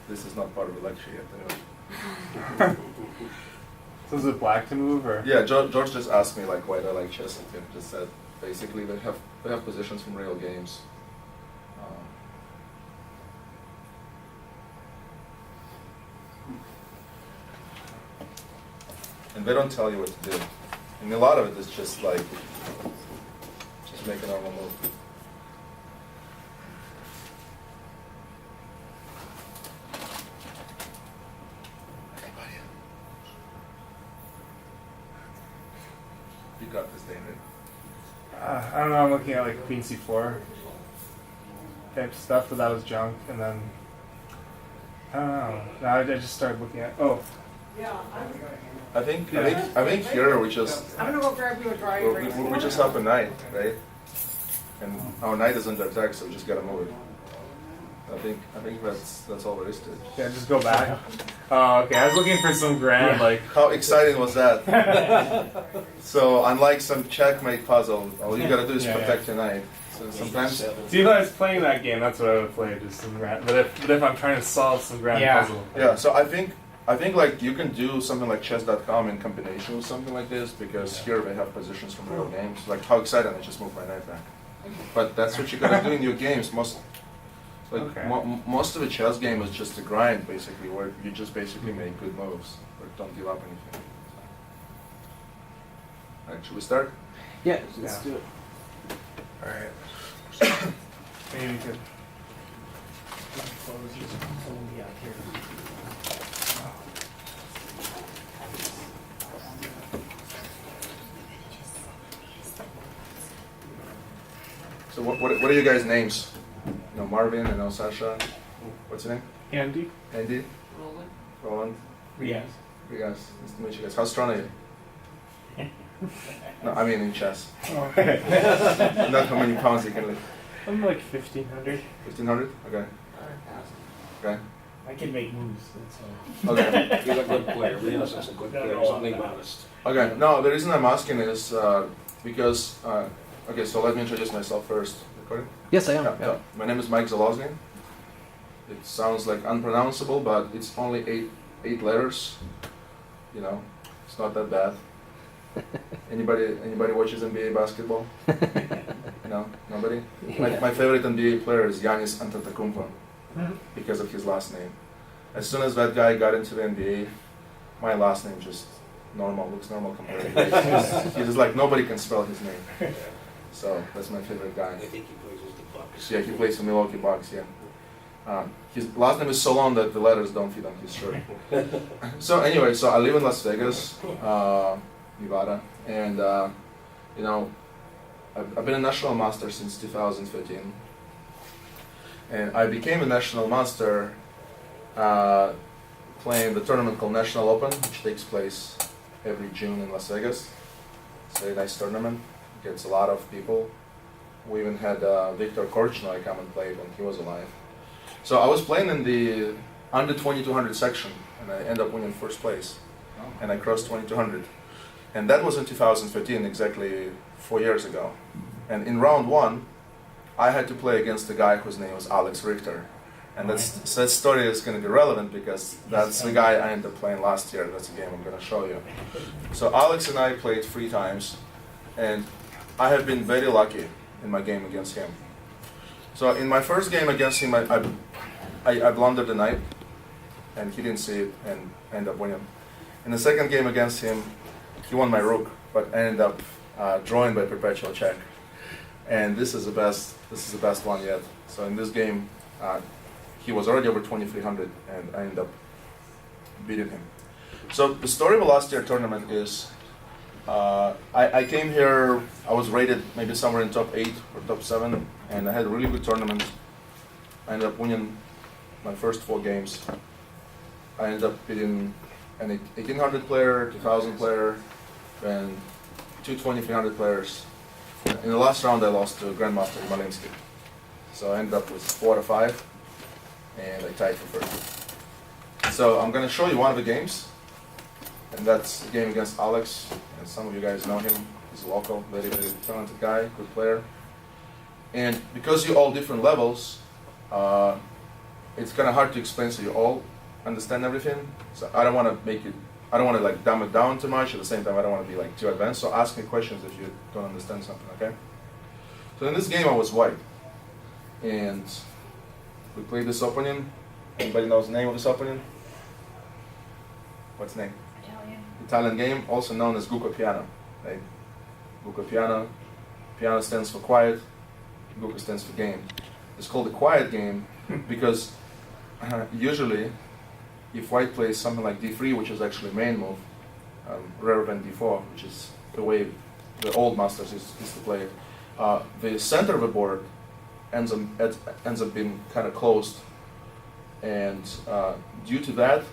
this is not part of the lecture yet. Anyway. So is it black to move or? Yeah, George just asked me like why do I like chess, and Tim just said basically they have positions from real games. And they don't tell you what to do. And a lot of it is just like just make a normal move. You got this, David. I don't know, I'm looking at like Queen C4 type stuff, but that was junk, and then I don't know. Now I just started looking at I think here we just I'm gonna go grab you a dry drink. we just have a knight, right? And our knight is under attack, so we just gotta move it. I think that's all there is to it. yeah, just go back. Oh, okay. I was looking for some grand like. How exciting was that? So unlike some checkmate puzzle, all you gotta do is protect your knight. So sometimes. See, if I was playing that game, that's what I would play, just some grand. But if I'm trying to solve some grand puzzle. Yeah. So I think like you can do something like chess.com in combination with something like this, because here we have positions from real games. Like how exciting! I just moved my knight back. But that's what you gotta do in your games. Most of a chess game is just a grind, basically, where you just basically make good moves or don't give up anything. Alright, should we start? Yeah, let's do it. Alright. Maybe we could. So what are you guys' names? You know, Marvin, I know Sasha. What's your name? Andy? Andy? Roland? Yes. Riaz. Nice to meet you guys. How strong are you? No, I mean in chess. Not how many pounds you can lift. I'm like 1,500. 1,500? Okay. Okay. I can make moves. That's all. Okay. He's a good player. Riaz is a good player. Something honest. Okay. No, the reason I'm asking is because okay. So let me introduce myself first. Recording? Yes, I am. Yeah. My name is Mike Zaloznyy. It sounds like unpronounceable, but it's only eight letters. You know, it's not that bad. Anybody watches NBA basketball? No, nobody. My favorite NBA player is Giannis Antetokounmpo because of his last name. As soon as that guy got into the NBA, my last name just looks normal compared to his. He's just like nobody can spell his name. So that's my favorite guy. I think he plays with the Bucks. Yeah, he plays for Milwaukee Bucks. Yeah. His last name is so long that the letters don't fit on his shirt. So anyway, so I live in Las Vegas, Nevada, and you know, I've been a national master since 2013, and I became a national master playing the tournament called National Open, which takes place every June in Las Vegas. It's a very nice tournament. Gets a lot of people. We even had Victor Korchnoi come and play when he was alive. So I was playing in the under 2200 section, and I ended up winning first place, and I crossed 2200. And that was in 2015, exactly 4 years ago. And in round one, I had to play against a guy whose name was Alex Richter. And that story is going to be relevant because that's the guy I ended up playing last year. That's a game I'm going to show you. So Alex and I played 3 times, and I have been very lucky in my game against him. So in my first game against him, I blundered the knight, and he didn't see it and ended up winning. In the second game against him, he won my rook, but I ended up drawing by perpetual check. And this is the best one yet. So in this game, he was already over 2,300, and I ended up beating him. So the story of the last year tournament is, I came here, I was rated maybe somewhere in top 8 or top 7, and I had a really good tournament. I ended up winning my first 4 games. I ended up beating an 1,800 player, 2,000 player, and 2,300 players. In the last round, I lost to Grandmaster Malinsky. So I ended up with 4 out of 5, and I tied for first. So I'm going to show you one of the games, and that's the game against Alex. And some of you guys know him. He's a local, very, very talented guy, good player. And because you're all different levels, it's kind of hard to explain so you all understand everything. So I don't want to make it, I don't want to like dumb it down too much. At the same time, I don't want to be like too advanced. So ask me questions if you don't understand something, okay? So in this game, I was white. And we played this opening. Anybody knows the name of this opening? What's the name? Italian game, also known as Gucco Piano, right? Gucco Piano. Piano stands for quiet. Gucco stands for game. It's called a quiet game because usually, if white plays something like d3, which is actually main move, rather than d4, which is the way the old masters used to play it, the center of the board ends up being kind of closed, and due to that,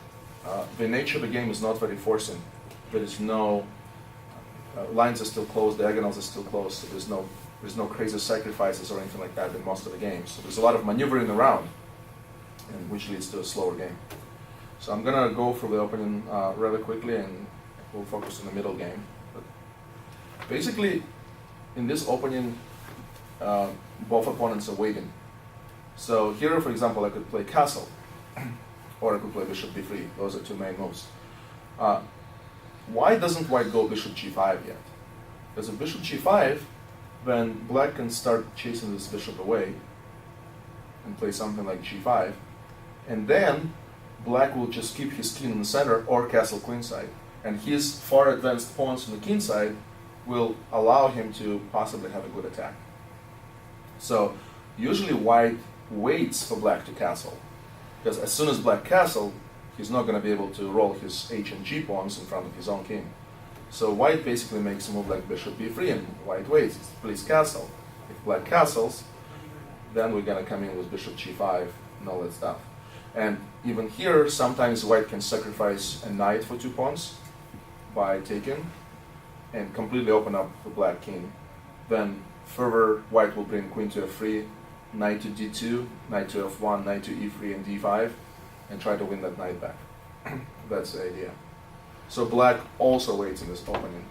the nature of the game is not very forcing. There is no lines are still closed, diagonals are still closed, so there's no crazy sacrifices or anything like that in most of the games. So there's a lot of maneuvering around, and which leads to a slower game. So I'm gonna go through the opening rather quickly, and we'll focus on the middle game. But basically, in this opening, both opponents are waiting. So here, for example, I could play castle, or I could play bishop d3. Those are two main moves. Why doesn't white go bishop g5 yet? Because if bishop g5, then black can start chasing this bishop away and play something like g5, and then black will just keep his king in the center or castle queenside, and his far advanced pawns on the king side will allow him to possibly have a good attack. So usually white waits for black to castle, because as soon as black castle, he's not going to be able to roll his h and g pawns in front of his own king. So white basically makes a move like bishop b3, and white waits, please castle. If black castles, then we're going to come in with bishop g5 and all that stuff. And even here, sometimes white can sacrifice a knight for 2 pawns by taking and completely open up the black king. Then further, white will bring queen to f3, knight to d2, knight to f1, knight to e3 and d5, and try to win that knight back. That's the idea. So black also waits in this opening,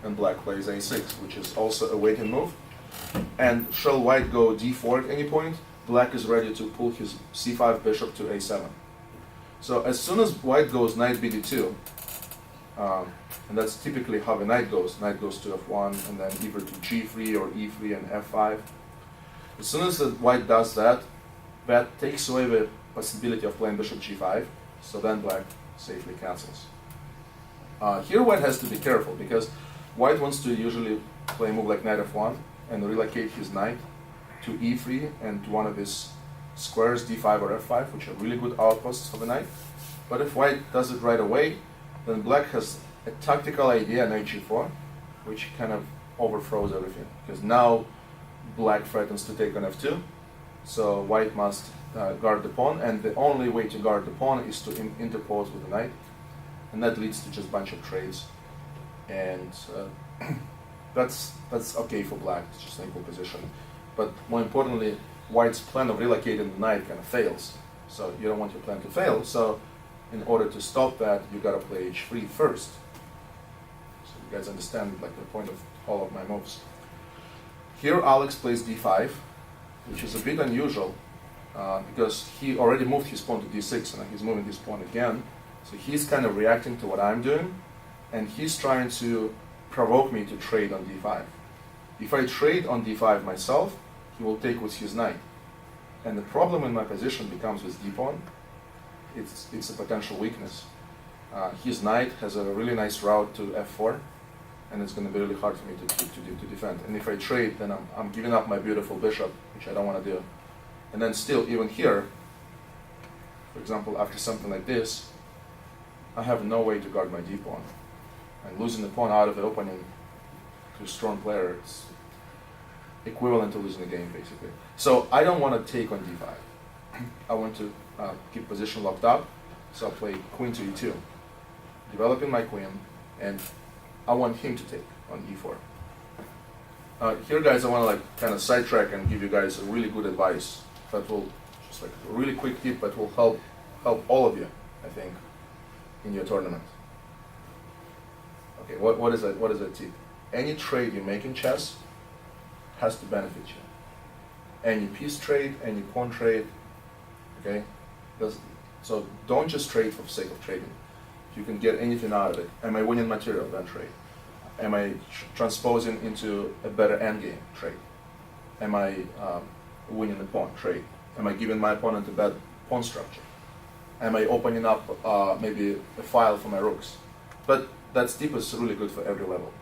and black plays a6, which is also a waiting move. And shall white go d4 at any point, black is ready to pull his c5 bishop to a7. So as soon as white goes knight bd2, and that's typically how the knight goes to f1, and then either to g3 or e3 and f5. As soon as the white does that, that takes away the possibility of playing bishop g5, so then black safely cancels. Here white has to be careful, because white wants to usually play a move like knight f1 and relocate his knight to e3 and to one of his squares, d5 or f5, which are really good outposts for the knight. But if white does it right away, then black has a tactical idea, knight g4, which kind of overthrows everything, because now black threatens to take on f2, so white must guard the pawn, and the only way to guard the pawn is to interpose with the knight, and that leads to just a bunch of trades, and that's okay for black. It's just an equal position. But more importantly, white's plan of relocating the knight kind of fails, so you don't want your plan to fail. So in order to stop that, you got to play h3 first. So you guys understand like the point of all of my moves. Here Alex plays d5, which is a bit unusual, because he already moved his pawn to d6, and he's moving his pawn again. So he's kind of reacting to what I'm doing, and he's trying to provoke me to trade on d5. If I trade on d5 myself, he will take with his knight. And the problem in my position becomes with d-pawn. It's a potential weakness. His knight has a really nice route to f4, and it's going to be really hard for me to defend. And if I trade, then I'm giving up my beautiful bishop, which I don't want to do. And then still, even here, for example, after something like this, I have no way to guard my d-pawn. And losing the pawn out of the opening to a strong player, it's equivalent to losing the game, basically. So I don't want to take on d5. I want to keep position locked up, so I'll play queen to e2, developing my queen, and I want him to take on e4. Here, guys, I want to like kind of sidetrack and give you guys a really good advice that will, just like a really quick tip that will help all of you, I think, in your tournament. Okay, what is that tip? Any trade you make in chess has to benefit you. Any piece trade, any pawn trade, okay? So don't just trade for the sake of trading. If you can get anything out of it, am I winning material? Then trade. Am I transposing into a better endgame? Trade. Am I winning the pawn? Trade. Am I giving my opponent a bad pawn structure? Am I opening up maybe a file for my rooks? But that steep is really good for every level.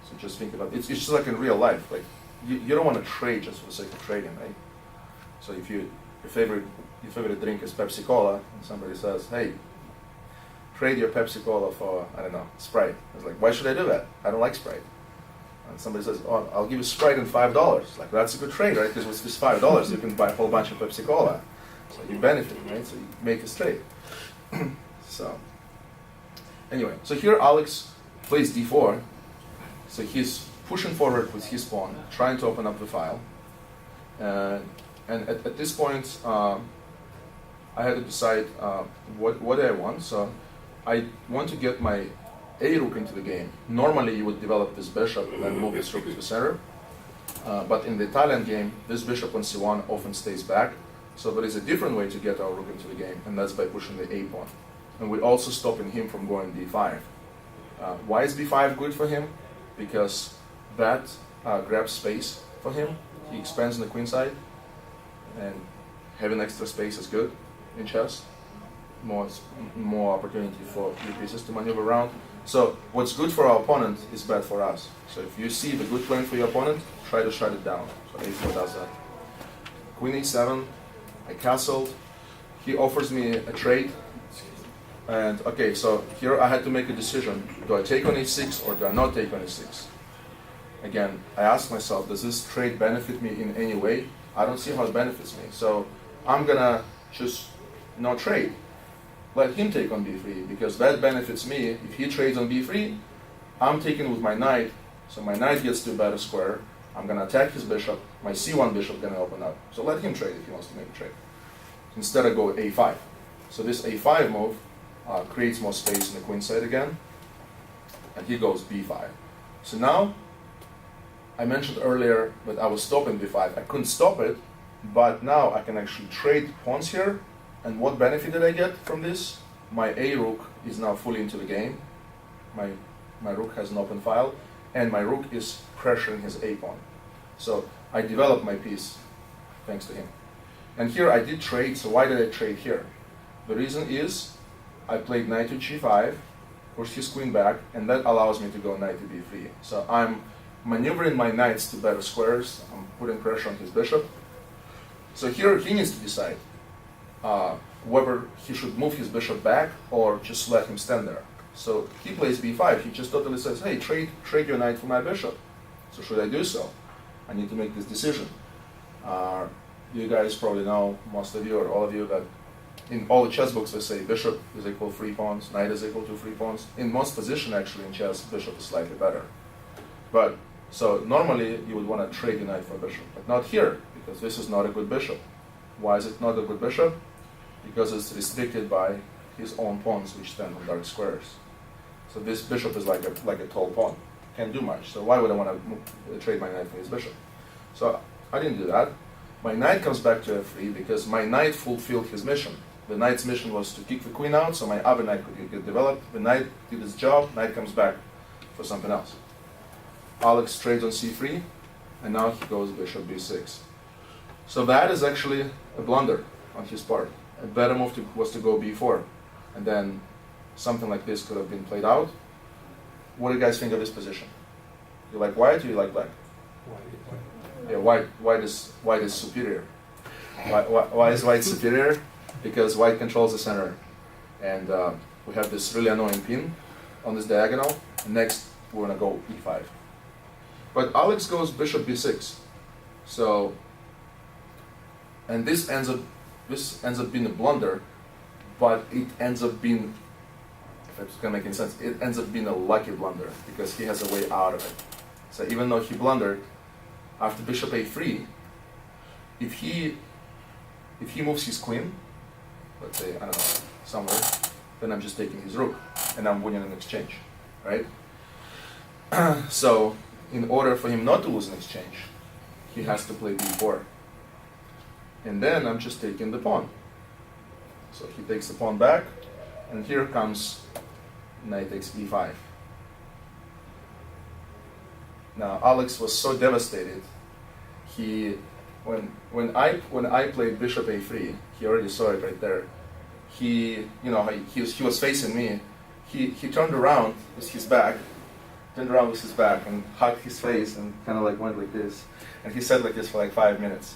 So just think about it. It's just like in real life. Like you don't want to trade just for the sake of trading, right? So if your favorite drink is Pepsi Cola, and somebody says, "Hey, trade your Pepsi Cola for, I don't know, Sprite." It's like, why should I do that? I don't like Sprite. And somebody says, "Oh, I'll give you Sprite and $5." Like, that's a good trade, right? Because with this $5, you can buy a whole bunch of Pepsi Cola. So you benefit, right? So you make a trade. So anyway, so here Alex plays d4. So he's pushing forward with his pawn, trying to open up the file. And at this point, I had to decide what I want. So I want to get my A rook into the game. Normally, you would develop this bishop and then move this rook to the center. But in the Italian game, this bishop on c1 often stays back. So there is a different way to get our rook into the game, and that's by pushing the A pawn. And we're also stopping him from going d5. Why is b5 good for him? Because that grabs space for him. He expands on the queen side, and having extra space is good in chess. More opportunity for your pieces to maneuver around. So what's good for our opponent is bad for us. So if you see the good plan for your opponent, try to shut it down. So a4 does that. Queen e7, I castled. He offers me a trade. And okay, so here I had to make a decision. Do I take on e6 or do I not take on e6? Again, I asked myself, does this trade benefit me in any way? I don't see how it benefits me. So I'm gonna just not trade. Let him take on b3, because that benefits me. If he trades on b3, I'm taking with my knight, so my knight gets to a better square. I'm gonna attack his bishop. My c1 bishop gonna open up. So let him trade if he wants to make a trade. Instead I go a5. So this a5 move creates more space in the queen side again, and he goes b5. So now, I mentioned earlier that I was stopping b5. I couldn't stop it, but now I can actually trade pawns here. And what benefit did I get from this? My a rook is now fully into the game. My rook has an open file, and my rook is pressuring his a pawn. So I developed my piece thanks to him. And here I did trade, so why did I trade here? The reason is I played knight to g5, pushed his queen back, and that allows me to go knight to b3. So I'm maneuvering my knights to better squares. I'm putting pressure on his bishop. So here he needs to decide whether he should move his bishop back or just let him stand there. So he plays b5. He just totally says, hey, trade your knight for my bishop. So should I do so? I need to make this decision. You guys probably know, most of you or all of you, that in all the chess books they say bishop is equal to 3 pawns, knight is equal to 3 pawns. In most positions actually in chess, bishop is slightly better. But so normally you would want to trade your knight for bishop, but not here, because this is not a good bishop. Why is it not a good bishop? Because it's restricted by his own pawns, which stand on dark squares. So this bishop is like a tall pawn, can't do much. So why would I want to trade my knight for his bishop? So I didn't do that. My knight comes back to f3 because my knight fulfilled his mission. The knight's mission was to kick the queen out, so my other knight could get developed. The knight did his job. Knight comes back for something else. Alex trades on c3, and now he goes bishop b6. So that is actually a blunder on his part. A better move was to go b4, and then something like this could have been played out. What do you guys think of this position? You like white or you like black? Yeah, white is superior. Why is white superior? Because white controls the center, and we have this really annoying pin on this diagonal. And next, we're gonna go e5. But Alex goes bishop b6. So, and this ends up being a blunder, but it ends up being, if it's gonna make any sense, it ends up being a lucky blunder because he has a way out of it. So even though he blundered, after bishop a3, if he moves his queen, let's say, I don't know, somewhere, then I'm just taking his rook, and I'm winning an exchange, right? So, in order for him not to lose an exchange, he has to play b4. And then I'm just taking the pawn. So he takes the pawn back, and here comes knight takes e5. Now Alex was so devastated. When I played bishop a3, he already saw it right there. He was facing me. He turned around with his back, and hugged his face and kind of like went like this. And he sat like this for like 5 minutes.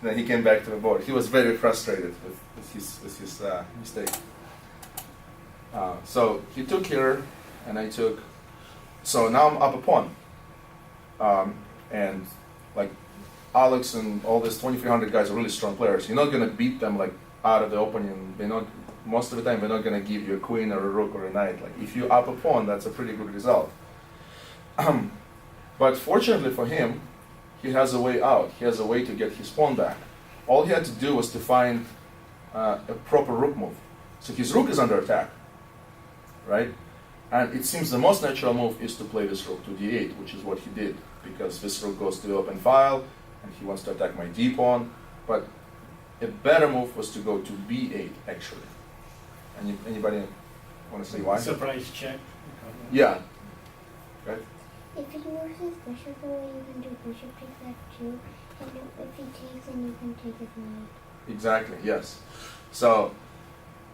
Then he came back to the board. He was very frustrated with his mistake. So he took here, and I took. So now I'm up a pawn. And like Alex and all these 2,300 guys are really strong players. You're not gonna beat them like out of the opening. Most of the time they're not gonna give you a queen or a rook or a knight. Like if you up a pawn, that's a pretty good result. But fortunately for him, he has a way out. He has a way to get his pawn back. All he had to do was to find a proper rook move. So his rook is under attack, right? And it seems the most natural move is to play this rook to d8, which is what he did, because this rook goes to the open file, and he wants to attack my d pawn. But a better move was to go to b8, actually. Anybody want to say why? Surprise check. Yeah. Right? If he moves his bishop away, you can do bishop takes f2, and if he takes, then you can take his knight. Exactly, yes. So,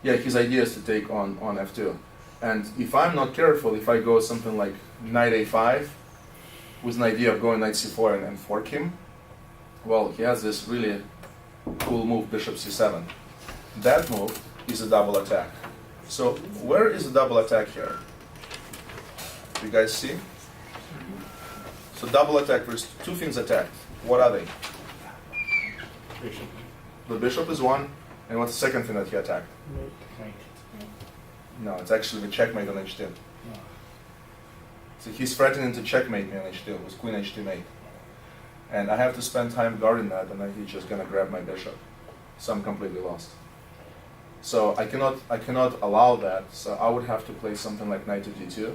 yeah, his idea is to take on f2. And if I'm not careful, if I go something like knight a5, with an idea of going knight c4 and fork him, well, he has this really cool move, bishop c7. That move is a double attack. So where is the double attack here? You guys see? So double attack, there's two things attacked. What are they? Bishop. The bishop is one, and what's the second thing that he attacked? Knight. No, it's actually the checkmate on h2. So he's threatening to checkmate me on h2 with queen h2 mate. And I have to spend time guarding that, and then he's just gonna grab my bishop. So I'm completely lost. So I cannot allow that, so I would have to play something like knight to d2,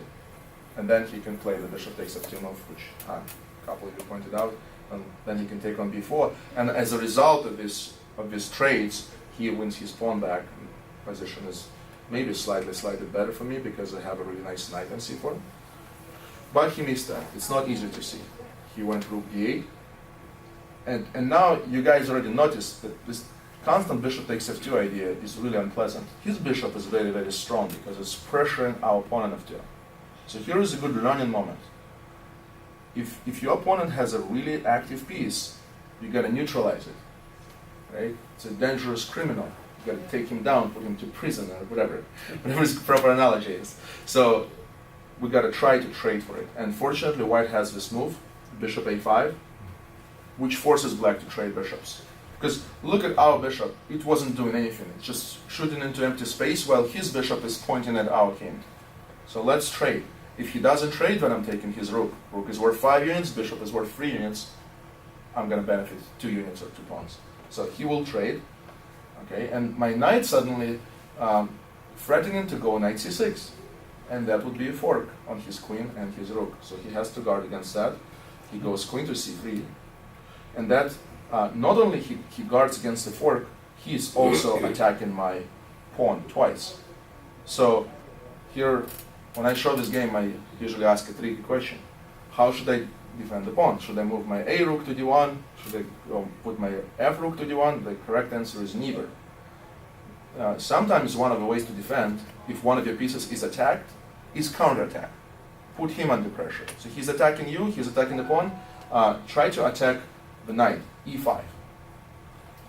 and then he can play the bishop takes f2 move, which a couple of you pointed out, and then he can take on b4. And as a result of these trades, he wins his pawn back, and position is maybe slightly better for me because I have a really nice knight on c4. But he missed that. It's not easy to see. He went rook d8. And now you guys already noticed that this constant bishop takes f2 idea is really unpleasant. His bishop is very, very strong because it's pressuring our pawn on f2. So here is a good learning moment. If your opponent has a really active piece, you gotta neutralize it. Right? It's a dangerous criminal. You gotta take him down, put him to prison or whatever his proper analogy is. So we gotta try to trade for it. And fortunately, white has this move, bishop a5, which forces black to trade bishops. Because look at our bishop, it wasn't doing anything. It's just shooting into empty space while his bishop is pointing at our king. So let's trade. If he doesn't trade, then I'm taking his rook. Rook is worth 5 units, bishop is worth 3 units. I'm gonna benefit 2 units or 2 pawns. So he will trade, okay? And my knight suddenly threatening to go knight c6. And that would be a fork on his queen and his rook. So he has to guard against that. He goes queen to c3. And that, not only he guards against the fork, he's also attacking my pawn twice. So here, when I show this game, I usually ask a tricky question. How should I defend the pawn? Should I move my a rook to d1? Should I put my f rook to d1? The correct answer is neither. Sometimes one of the ways to defend, if one of your pieces is attacked, is counterattack. Put him under pressure. So he's attacking you, he's attacking the pawn. Try to attack the knight, e5.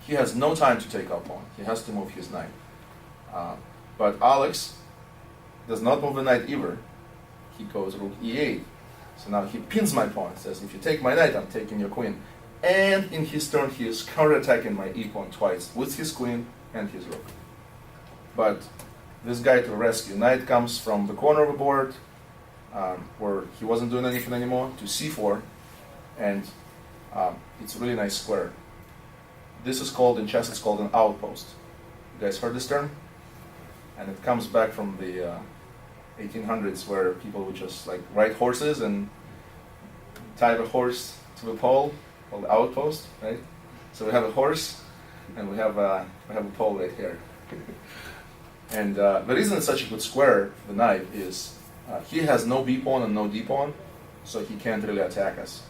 He has no time to take our pawn. He has to move his knight. But Alex does not move the knight either. He goes rook e8. So now he pins my pawn. Says, if you take my knight, I'm taking your queen. And in his turn, he is counterattacking my e-pawn twice with his queen and his rook. But this guy to rescue, knight comes from the corner of the board, where he wasn't doing anything anymore, to c4. And it's a really nice square. This is called, in chess, it's called an outpost. You guys heard this term? And it comes back from the 1800s, where people would just like ride horses and tie the horse to a pole, called the outpost, right? So we have a horse, and we have a pole right here. And the reason it's such a good square, the knight, is he has no b pawn and no d pawn, so he can't really attack us.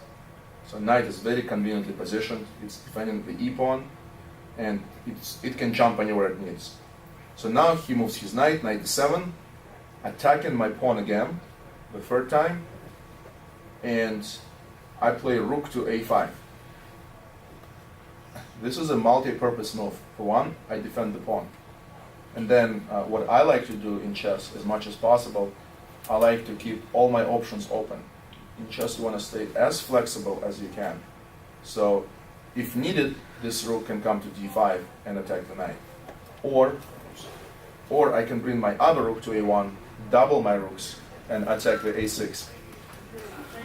So knight is very conveniently positioned. It's defending the e pawn, and it can jump anywhere it needs. So now he moves his knight, knight d7, attacking my pawn again, the third time, and I play rook to a5. This is a multi-purpose move. For one, I defend the pawn. And then what I like to do in chess, as much as possible, I like to keep all my options open. In chess, you want to stay as flexible as you can. So if needed, this rook can come to d5 and attack the knight. Or I can bring my other rook to a1, double my rooks, and attack the a6.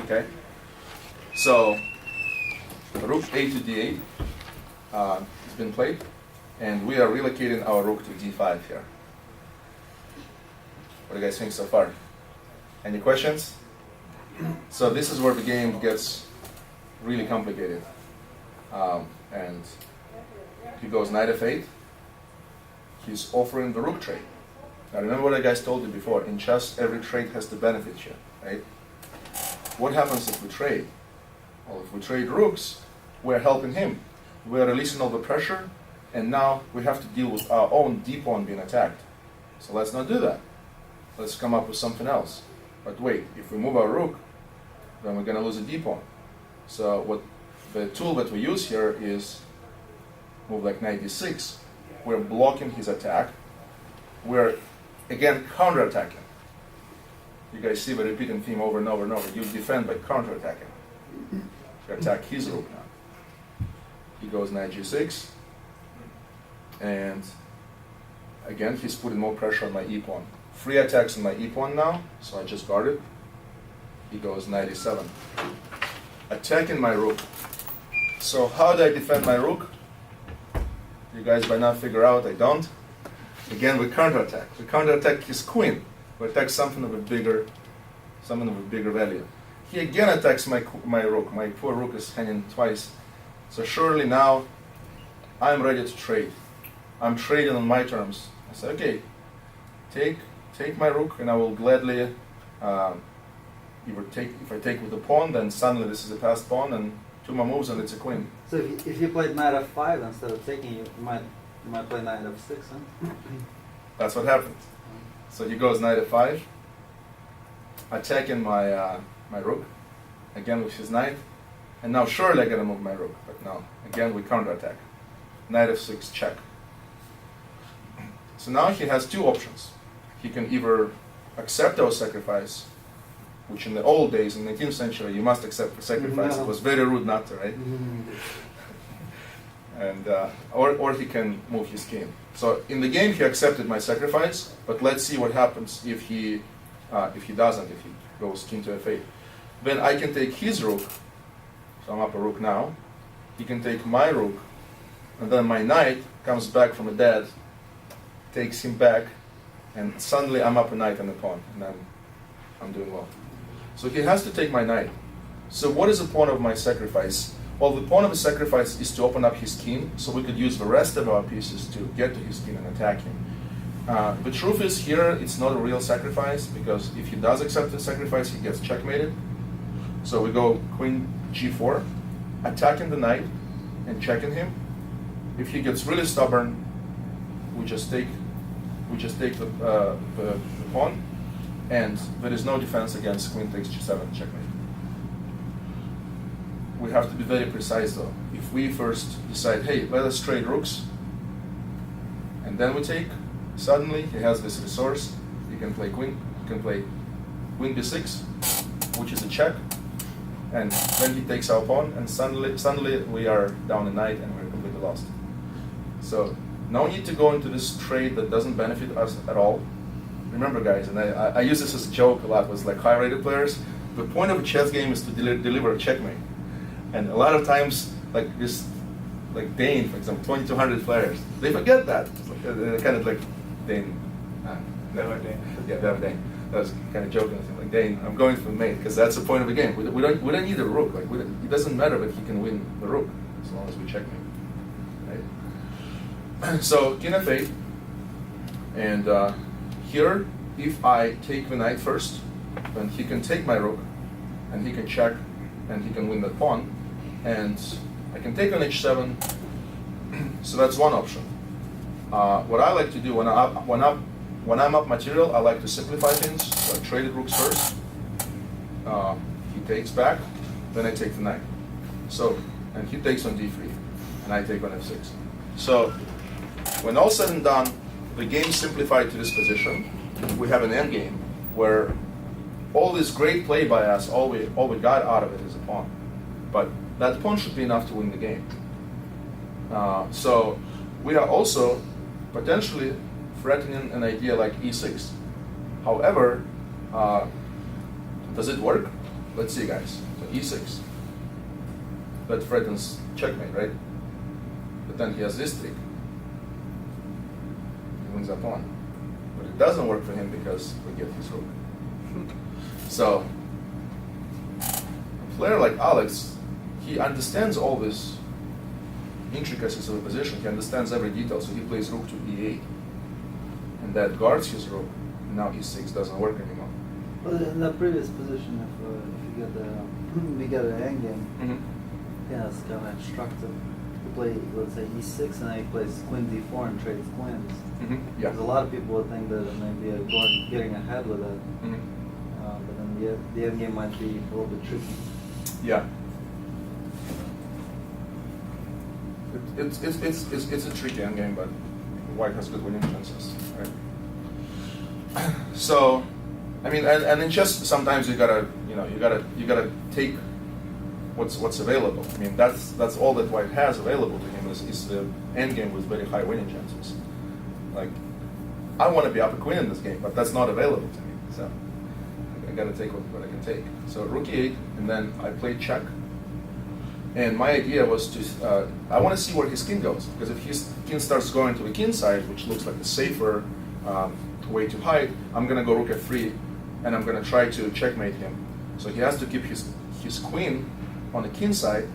Okay? So rook a to d8 has been played, and we are relocating our rook to d5 here. What do you guys think so far? Any questions? So this is where the game gets really complicated. And he goes knight f8. He's offering the rook trade. Now remember what I guys told you before. In chess, every trade has to benefit you, right? What happens if we trade? Well, if we trade rooks, we're helping him. We're releasing all the pressure, and now we have to deal with our own d pawn being attacked. So let's not do that. Let's come up with something else. But wait, if we move our rook, then we're going to lose a d pawn. So what the tool that we use here is move like knight d6. We're blocking his attack. We're again counterattacking. You guys see the repeating theme over and over and over. You defend by counterattacking. You attack his rook now. He goes knight g6, and again he's putting more pressure on my e pawn. Free attacks on my e pawn now, so I just guard it. He goes knight e7, attacking my rook. So how do I defend my rook? You guys by now figure out I don't. Again, we counterattack. We counterattack his queen. We attack something of a bigger value. He again attacks my rook. My poor rook is hanging twice. So surely now I'm ready to trade. I'm trading on my terms. I say, okay, take my rook, and I will gladly if I take with the pawn, then suddenly this is a passed pawn, and two more moves and it's a queen. So if you played knight f5 instead of taking, you might play knight f6, huh? That's what happens. So he goes knight f5, attacking my my rook, again with his knight, and now surely I gotta move my rook, but no, again we counterattack. Knight f6 check. So now he has two options. He can either accept our sacrifice, which in the old days, in the 19th century, you must accept the sacrifice. No. It was very rude not to, right? And or he can move his king. So in the game he accepted my sacrifice, but let's see what happens if he doesn't, if he goes king to f8. Then I can take his rook, so I'm up a rook now. He can take my rook, and then my knight comes back from the dead, takes him back, and suddenly I'm up a knight and a pawn, and I'm doing well. So he has to take my knight. So what is the point of my sacrifice? Well, the point of the sacrifice is to open up his king, so we could use the rest of our pieces to get to his king and attack him. The truth is here, it's not a real sacrifice, because if he does accept the sacrifice, he gets checkmated. So we go queen g4, attacking the knight and checking him. If he gets really stubborn, we just take the pawn, and there is no defense against queen takes g7 checkmate. We have to be very precise though. If we first decide, hey, let us trade rooks, and then we take, suddenly he has this resource. He can play queen, he can play queen b6, which is a check, and then he takes our pawn, and suddenly we are down a knight and we're completely lost. So no need to go into this trade that doesn't benefit us at all. Remember guys, and I use this as a joke a lot with like high-rated players, the point of a chess game is to deliver a checkmate. And a lot of times, like Dane, for example, 2,200 players, they forget that. It's like, they're kind of like Dane. Never Dane. Yeah, never Dane. That was kind of joking. Like Dane, I'm going for the mate because that's the point of the game. We don't need a rook. Like it doesn't matter that he can win the rook as long as we checkmate. Right? So king f8, And here, if I take the knight first, then he can take my rook, and he can check, and he can win that pawn, and I can take on h7. So that's one option. What I like to do when I'm up material, I like to simplify things. So I traded rooks first. He takes back, then I take the knight. So, and he takes on d3, and I take on f6. So, when all said and done, the game simplified to this position. We have an endgame where all this great play by us, all we got out of it is a pawn. But that pawn should be enough to win the game. So we are also potentially threatening an idea like e6. However, does it work? Let's see, guys. So e6. That threatens checkmate, right? But then he has this trick. He wins that pawn. But it doesn't work for him because we get his rook. So, a player like Alex, he understands all this intricacies of the position. He understands every detail, so he plays rook to e8. And that guards his rook. Now e6 doesn't work anymore. Well, in the previous position, if you get we get an endgame, yeah, it's kind of instructive. You play, let's say, e6, and then he plays queen d4 and trades queens. Yeah. Because a lot of people would think that it might be getting ahead with it. But then the endgame might be a little bit tricky. Yeah. It's a tricky endgame, but white has good winning chances, right? So, I mean, and in chess sometimes you gotta take what's available. I mean, that's all that white has available to him is the endgame with very high winning chances. Like, I want to be up a queen in this game, but that's not available to me. So I gotta take what I can take. So rook e8, and then I play check. And my idea was to, I want to see where his king goes, because if his king starts going to the king side, which looks like a safer way to hide, I'm going to go rook f3, and I'm going to try to checkmate him. So he has to keep his queen on the king side,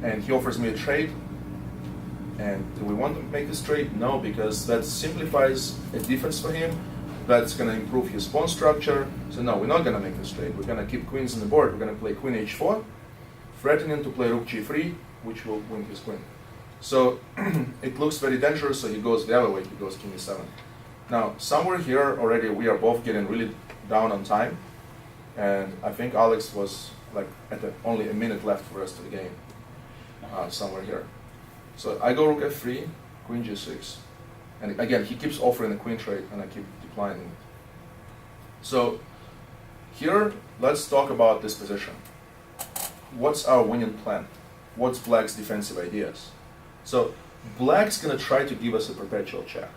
and he offers me a trade. And do we want to make this trade? No, because that simplifies a defense for him. That's going to improve his pawn structure. So no, we're not going to make this trade. We're going to keep queens on the board. We're going to play queen h4. Threatening to play rook g3, which will win his queen. So it looks very dangerous, so he goes the other way, he goes king e7. Now, somewhere here already we are both getting really down on time, and I think Alex was like at only a minute left for the rest of the game, somewhere here. So I go rook f3, queen g6, and again, he keeps offering the queen trade, and I keep declining it. So here, let's talk about this position. What's our winning plan? What's Black's defensive ideas? So Black's going to try to give us a perpetual check,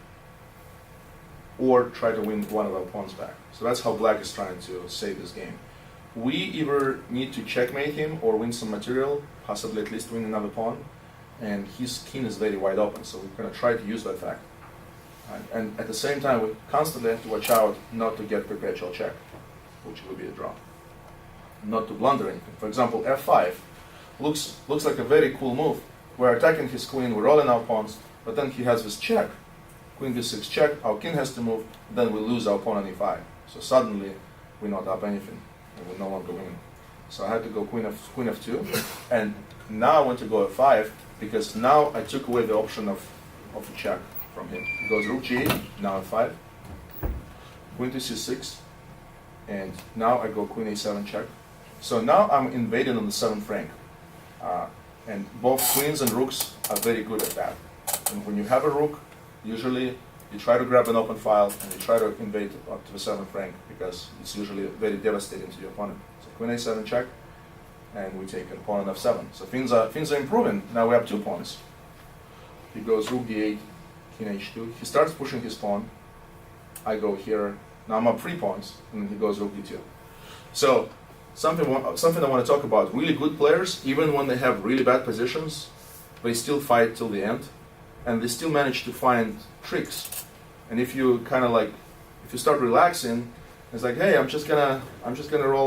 or try to win one of our pawns back. So that's how Black is trying to save this game. We either need to checkmate him or win some material, possibly at least win another pawn, and his king is very wide open, so we're going to try to use that fact. And at the same time, we constantly have to watch out not to get perpetual check, which will be a draw. Not to blunder anything. For example, f5 looks like a very cool move. We're attacking his queen, we're rolling our pawns, but then he has this check. Queen d6 check, our king has to move, then we lose our pawn on e5. So suddenly, we're not up anything, and we're no longer winning. So I had to go queen f2, and now I want to go f5, because now I took away the option of a check from him. He goes rook g8, now f5, queen to c6, and now I go queen a7 check. So now I'm invading on the 7th rank. And both queens and rooks are very good at that. And when you have a rook, usually you try to grab an open file and you try to invade up to the 7th rank, because it's usually very devastating to your opponent. So queen a7 check, and we take a pawn on f7. So things are improving. Now we have 2 pawns. He goes rook d8, king h2. He starts pushing his pawn. I go here. Now I'm up 3 pawns, and then he goes rook d2. So something I want to talk about. Really good players, even when they have really bad positions, they still fight till the end, and they still manage to find tricks. And if you kind of like, if you start relaxing, it's like, hey, I'm just gonna roll.